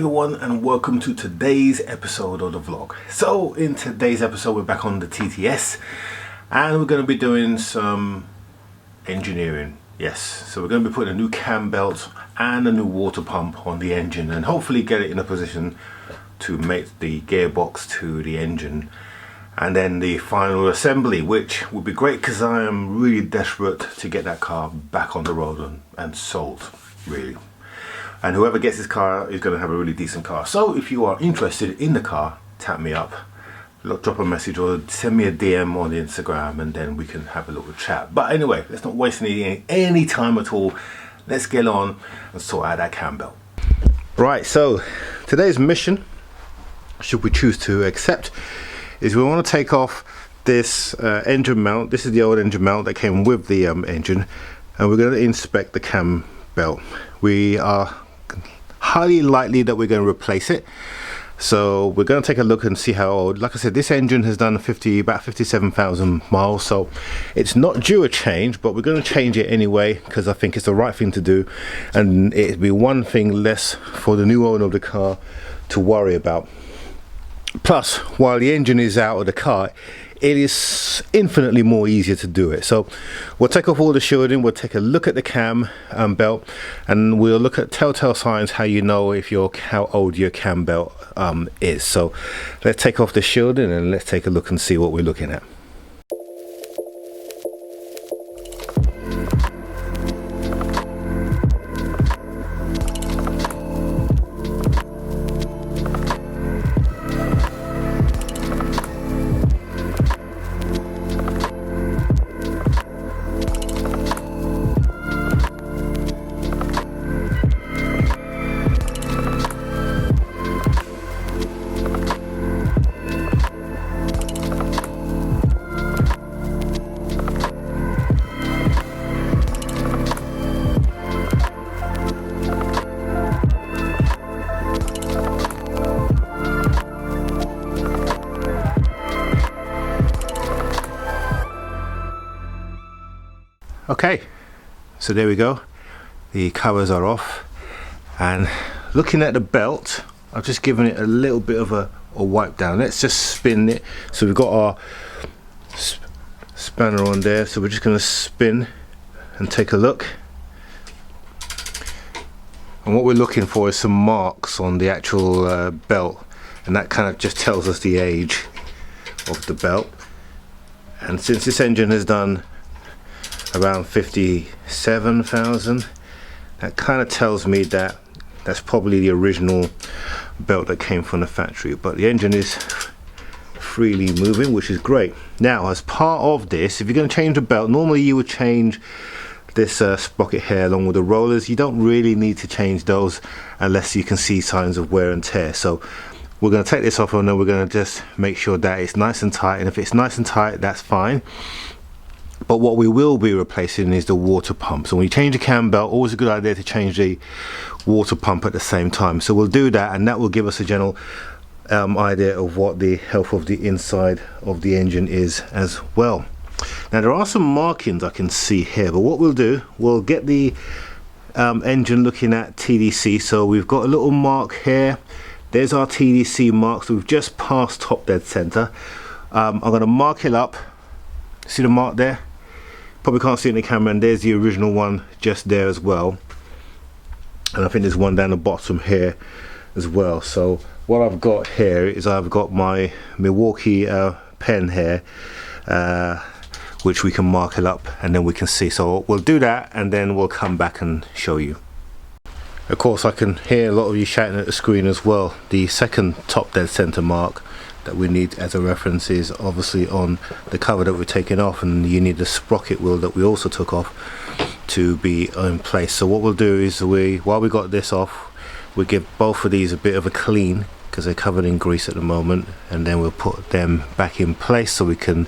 everyone, and welcome to today's episode of the vlog. So in today's episode we're back on the TTS and we're going to be doing some engineering. Yes, so we're going to be putting a new cam belt and a new water pump on the engine and hopefully get it in a position to mate the gearbox to the engine, and then the final assembly, which would be great because I am really desperate to get that car back on the road and sold, really. And whoever gets this car is going to have a really decent car. So if you are interested in the car, tap me up, drop a message or send me a DM on the Instagram, and then we can have a little chat. But anyway, let's not waste any time at all. Let's get on and sort out that cam belt. Right, so today's mission, should we choose to accept, is we want to take off this engine mount. This is the old engine mount that came with the engine, and we're going to inspect the cam belt. We are highly likely that we're going to replace it, so we're going to take a look and see how old. Like I said, this engine has done about 57,000 miles, so it's not due a change, but we're going to change it anyway because I think it's the right thing to do, and it'd be one thing less for the new owner of the car to worry about. Plus, while the engine is out of the car, it is infinitely more easier to do it. So we'll take off all the shielding, we'll take a look at the cam belt, and we'll look at telltale signs how you know how old your cam belt is. So let's take off the shielding and let's take a look and see what we're looking at. Okay, so there we go, the covers are off, and looking at the belt, I've just given it a little bit of a wipe down. Let's just spin it. So we've got our spanner on there, so we're just going to spin and take a look, and what we're looking for is some marks on the actual belt, and that kind of just tells us the age of the belt. And since this engine has done around 57,000, that kind of tells me that that's probably the original belt that came from the factory, but the engine is freely moving, which is great. Now, as part of this, if you're going to change the belt, normally you would change this sprocket here along with the rollers. You don't really need to change those unless you can see signs of wear and tear. So we're going to take this off, and then we're going to just make sure that it's nice and tight, and if it's nice and tight, that's fine. But what we will be replacing is the water pump. So when you change the cam belt, always a good idea to change the water pump at the same time. So we'll do that, and that will give us a general idea of what the health of the inside of the engine is as well. Now, there are some markings I can see here, but what we'll do, we'll get the engine looking at TDC. So we've got a little mark here. There's our TDC mark, so we've just passed top dead center. I'm going to mark it up. See the mark there? Probably can't see it in the camera, and there's the original one just there as well, and I think there's one down the bottom here as well. So what I've got here is I've got my Milwaukee pen here, which we can mark it up and then we can see. So we'll do that and then we'll come back and show you. Of course, I can hear a lot of you shouting at the screen as well. The second top dead center mark that we need as a reference is obviously on the cover that we're taking off, and you need the sprocket wheel that we also took off to be in place. So what we'll do is, while we got this off, we give both of these a bit of a clean because they're covered in grease at the moment, and then we'll put them back in place so we can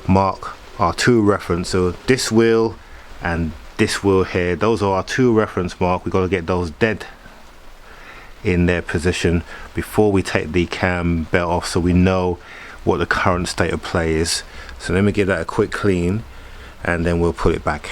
mark our two reference. So this wheel and this wheel here, those are our two reference mark. We've got to get those dead in their position before we take the cam belt off, so we know what the current state of play is. So let me give that a quick clean and then we'll put it back.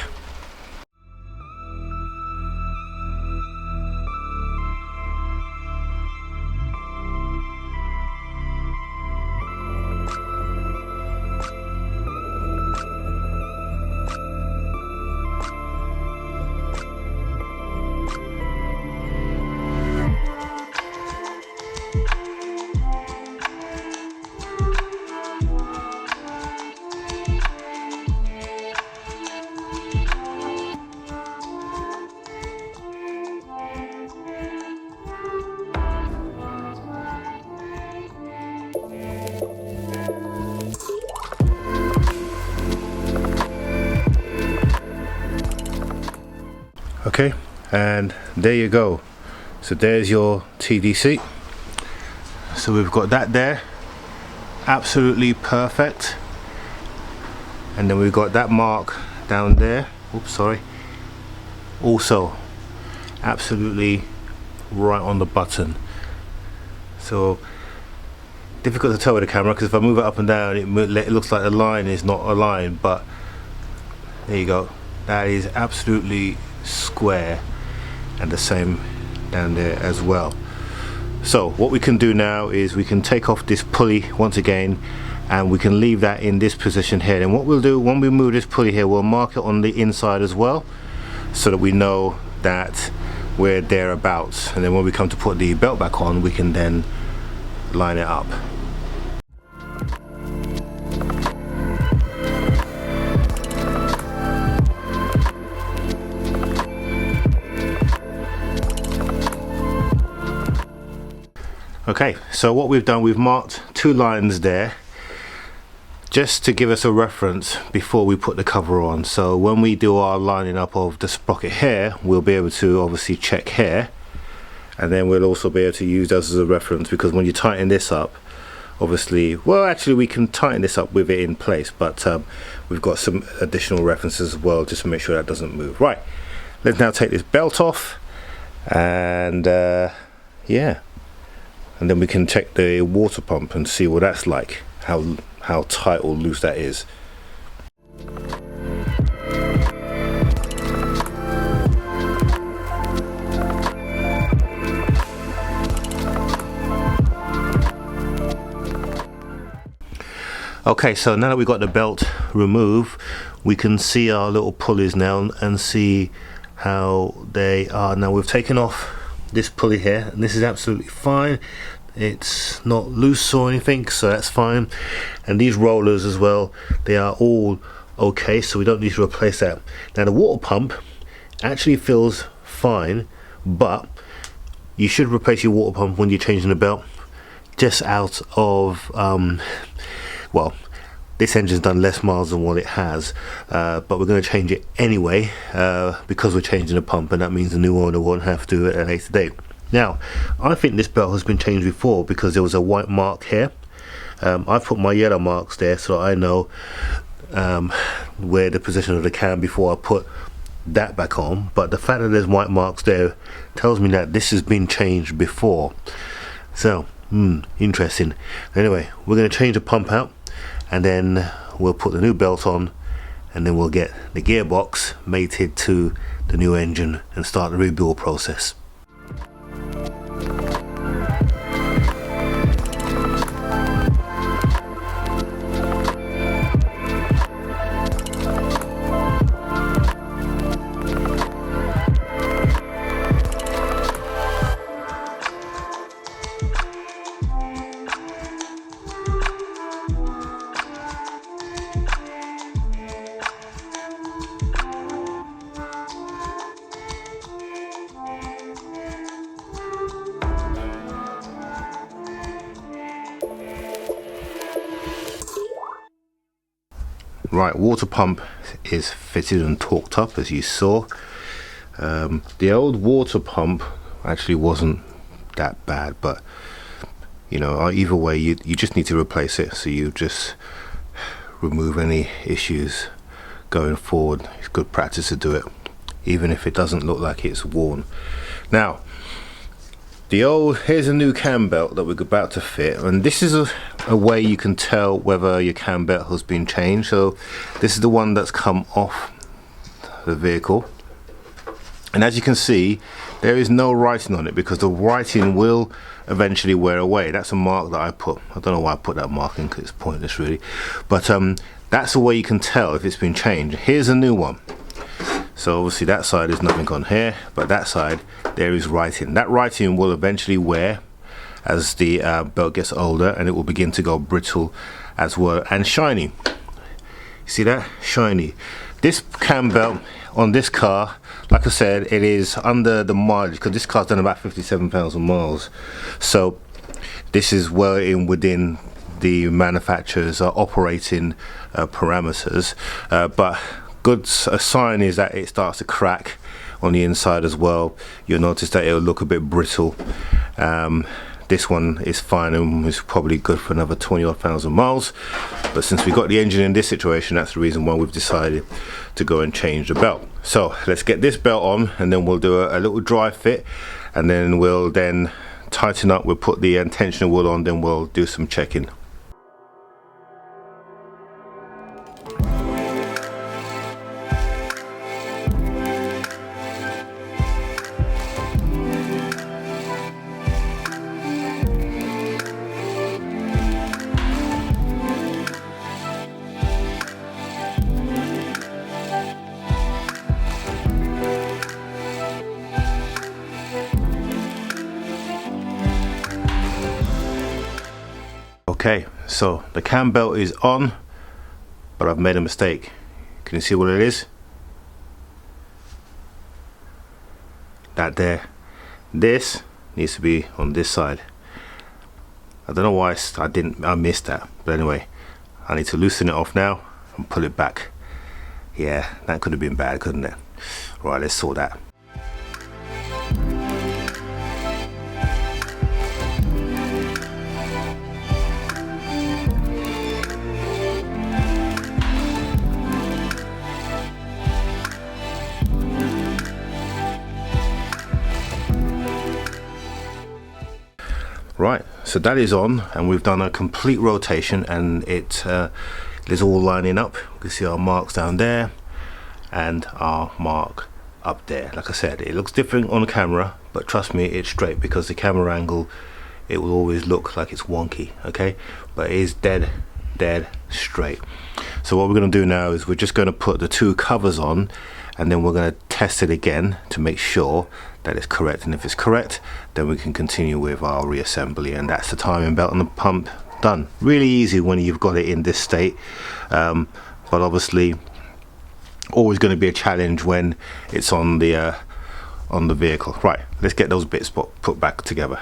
Okay, and there you go. So there's your TDC. So we've got that there, absolutely perfect. And then we've got that mark down there, oops, sorry, also absolutely right on the button. So difficult to tell with the camera, because if I move it up and down it looks like the line is not aligned, but there you go, that is absolutely square, and the same down there as well. So what we can do now is we can take off this pulley once again, and we can leave that in this position here. And what we'll do when we move this pulley here, we'll mark it on the inside as well, so that we know that we're thereabouts, and then when we come to put the belt back on, we can then line it up. Okay, so what we've done, we've marked 2 lines there just to give us a reference before we put the cover on. So when we do our lining up of the sprocket here, we'll be able to obviously check here, and then we'll also be able to use those as a reference, because when you tighten this up, obviously, well, actually we can tighten this up with it in place, but we've got some additional references as well just to make sure that doesn't move. Right, let's now take this belt off, and yeah, and then we can check the water pump and see what that's like, how tight or loose that is. Okay, so now that we've got the belt removed, we can see our little pulleys now and see how they are. Now we've taken off this pulley here, and this is absolutely fine. It's not loose or anything, so that's fine. And these rollers as well, they are all okay, so we don't need to replace that. Now the water pump actually feels fine, but you should replace your water pump when you're changing the belt, just out of well, this engine's done less miles than what it has, but we're going to change it anyway, because we're changing the pump, and that means the new owner won't have to do it at a later date. Now, I think this belt has been changed before, because there was a white mark here. I've put my yellow marks there so I know where the position of the cam before I put that back on, but the fact that there's white marks there tells me that this has been changed before. So, interesting. Anyway, we're going to change the pump out, and then we'll put the new belt on, and then we'll get the gearbox mated to the new engine and start the rebuild process. Right, water pump is fitted and torqued up, as you saw. The old water pump actually wasn't that bad, but you know, either way, you just need to replace it, so you just remove any issues going forward. It's good practice to do it, even if it doesn't look like it's worn. Now, here's a new cam belt that we're about to fit, and this is a way you can tell whether your cam belt has been changed. So this is the one that's come off the vehicle, and as you can see, there is no writing on it, because the writing will eventually wear away. That's a mark that I put. I don't know why I put that mark in, because it's pointless really, but that's the way you can tell if it's been changed. Here's a new one. So obviously that side is nothing on here, but that side there is writing. That writing will eventually wear as the belt gets older, and it will begin to go brittle as well, and shiny. See that? Shiny. This cam belt on this car, like I said, it is under the mileage, because this car's done about 57,000 miles. So this is well within the manufacturer's operating parameters, but a sign is that it starts to crack on the inside as well. You'll notice that it'll look a bit brittle. This one is fine and is probably good for another 20,000 miles, but since we got the engine in this situation, that's the reason why we've decided to go and change the belt. So let's get this belt on, and then we'll do a little dry fit, and then we'll tighten up. We'll put the tensioner wool on, then we'll do some checking. Okay, so the cam belt is on, but I've made a mistake. Can you see what it is? That there. This needs to be on this side. I don't know why I missed that, but anyway, I need to loosen it off now and pull it back. Yeah, that could have been bad, couldn't it? Right, let's sort that. Right, so that is on, and we've done a complete rotation, and it is all lining up. You can see our marks down there and our mark up there. Like I said, it looks different on camera, but trust me, it's straight, because the camera angle, it will always look like it's wonky, okay? But it is dead straight. So what we're going to do now is we're just going to put the two covers on, and then we're going to test it again to make sure that it's correct, and if it's correct, then we can continue with our reassembly, and that's the timing belt and the pump done. Really easy when you've got it in this state, but obviously always going to be a challenge when it's on the vehicle. Right, let's get those bits put back together.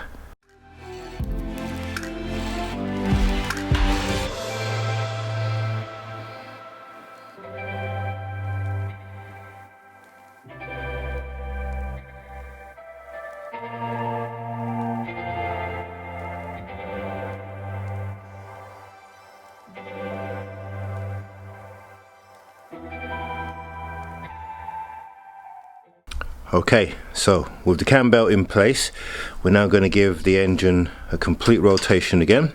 Okay, so with the cam belt in place, we're now going to give the engine a complete rotation again,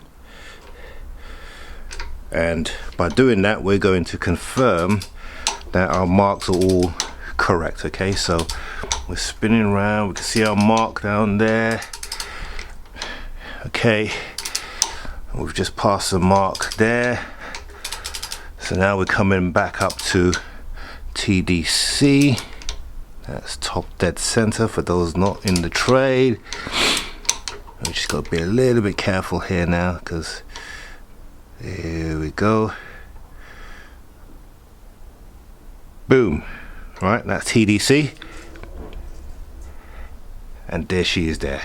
and by doing that we're going to confirm that our marks are all correct. Okay, so we're spinning around, we can see our mark down there. Okay, we've just passed the mark there, so now we're coming back up to TDC. That's top dead center for those not in the trade. We just got to be a little bit careful here now, because here we go. Boom. Right, that's TDC, and there she is there.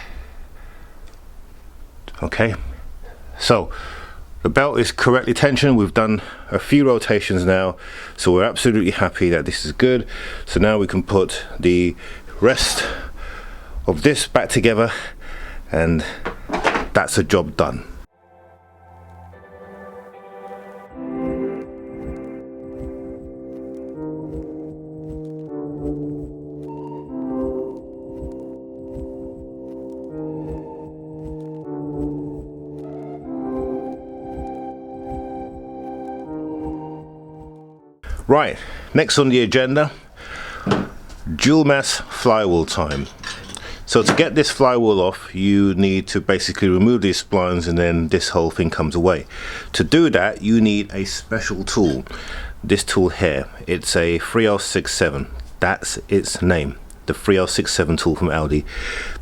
Okay, so the belt is correctly tensioned. We've done a few rotations now, so we're absolutely happy that this is good. So now we can put the rest of this back together, and that's a job done. Right, next on the agenda, dual mass flywheel time. So to get this flywheel off, you need to basically remove these splines, and then this whole thing comes away. To do that, you need a special tool. This tool here, it's a 3067. That's its name, the 3067 tool from Audi.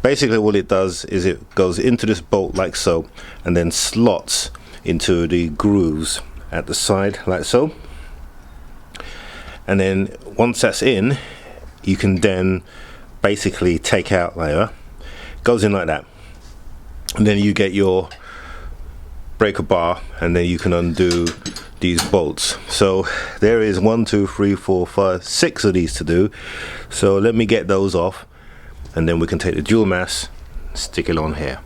Basically what it does is it goes into this bolt like so, and then slots into the grooves at the side like so. And then once that's in, you can then basically take out like that. Goes in like that, and then you get your breaker bar, and then you can undo these bolts. So there is 1, 2, 3, 4, 5, 6 of these to do. So let me get those off, and then we can take the dual mass, stick it on here.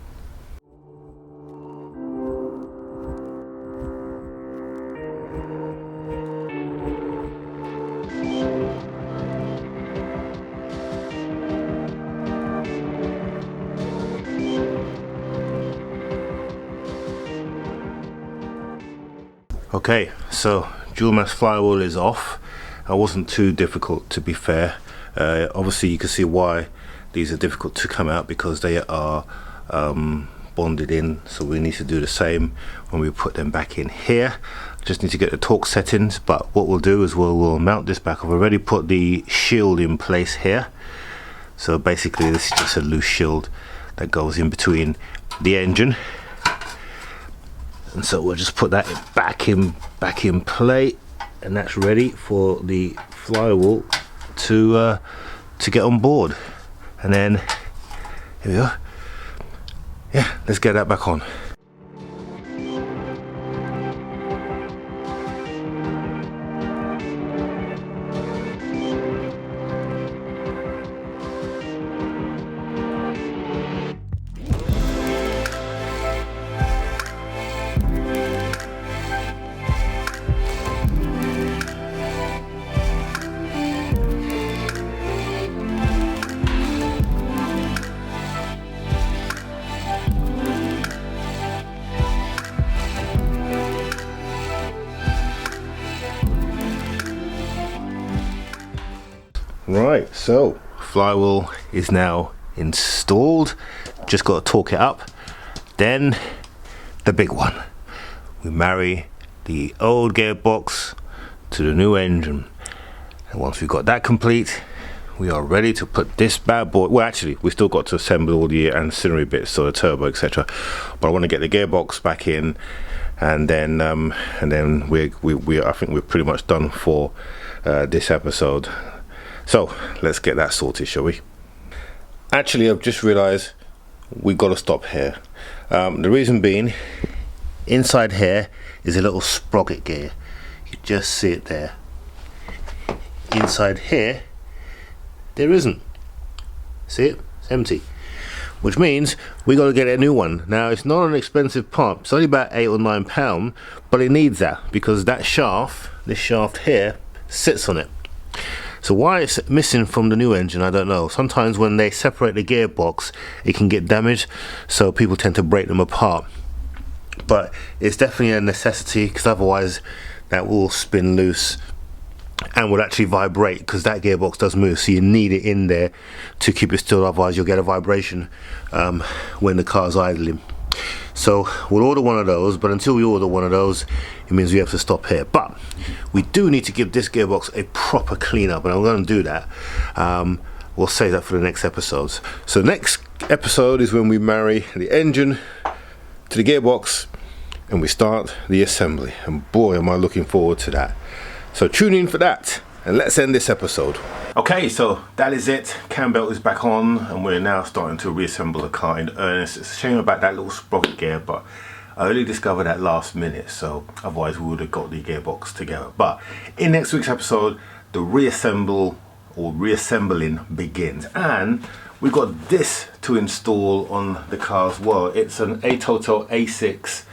Okay, so dual mass flywheel is off. It wasn't too difficult, to be fair. Obviously you can see why these are difficult to come out, because they are bonded in, so we need to do the same when we put them back in here. Just need to get the torque settings, but what we'll do is we'll mount this back. I've already put the shield in place here. So basically this is just a loose shield that goes in between the engine, and so we'll just put that back in play, and that's ready for the flywheel to get on board. And then here we go. Yeah, let's get that back on. Right, so flywheel is now installed. Just got to torque it up. Then the big one. We marry the old gearbox to the new engine. And once we've got that complete, we are ready to put this bad boy. Well, actually, we still got to assemble all the ancillary bits, so the turbo, etc. But I want to get the gearbox back in, and then I think we're pretty much done for this episode. So let's get that sorted, shall we? Actually, I've just realized we've got to stop here. The reason being, inside here is a little sprocket gear. You just see it there. Inside here, there isn't. See it? It's empty. Which means we got to get a new one. Now, it's not an expensive part. It's only about £8 or £9, but it needs that because that shaft, this shaft here, sits on it. So why it's missing from the new engine, I don't know. Sometimes when they separate the gearbox, it can get damaged, so people tend to break them apart. But it's definitely a necessity, because otherwise that will spin loose and will actually vibrate, because that gearbox does move, so you need it in there to keep it still, otherwise you'll get a vibration when the car's idling. So we'll order one of those, but until we order one of those, it means we have to stop here. But we do need to give this gearbox a proper clean up, and I'm going to do that. We'll save that for the next episodes. So next episode is when we marry the engine to the gearbox and we start the assembly, and boy am I looking forward to that. So tune in for that, and let's end this episode. Okay, so that is it. Cam belt is back on, and we're now starting to reassemble the car in earnest. It's a shame about that little sprocket gear, but I only discovered that last minute, so otherwise we would have got the gearbox together. But in next week's episode, the reassembling begins, and we've got this to install on the car as well. It's an A-Toto A6,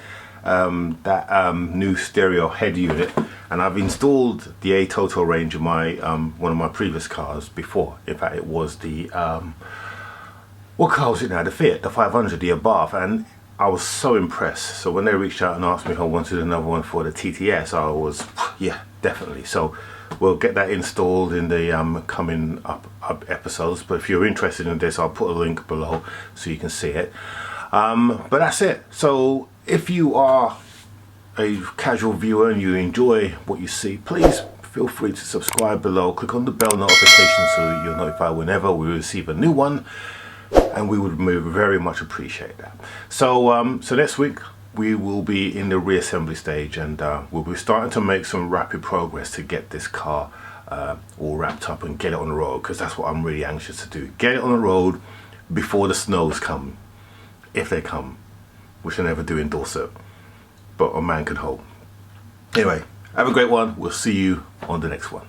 new stereo head unit, and I've installed the A-Toto range in my one of my previous cars before. In fact, it was the what car was it now? The Fiat, the 500, the Abarth, and I was so impressed. So when they reached out and asked me if I wanted another one for the TTS, I was, yeah, definitely. So we'll get that installed in the coming up episodes. But if you're interested in this, I'll put a link below so you can see it. But that's it. So if you are a casual viewer and you enjoy what you see, please feel free to subscribe below. Click on the bell notification so that you're notified whenever we receive a new one, and we would very much appreciate that. So so next week we will be in the reassembly stage, and we'll be starting to make some rapid progress to get this car all wrapped up and get it on the road, because that's what I'm really anxious to do. Get it on the road before the snows come, if they come, which I never do in Dorset, but a man can hope. Anyway, have a great one. We'll see you on the next one.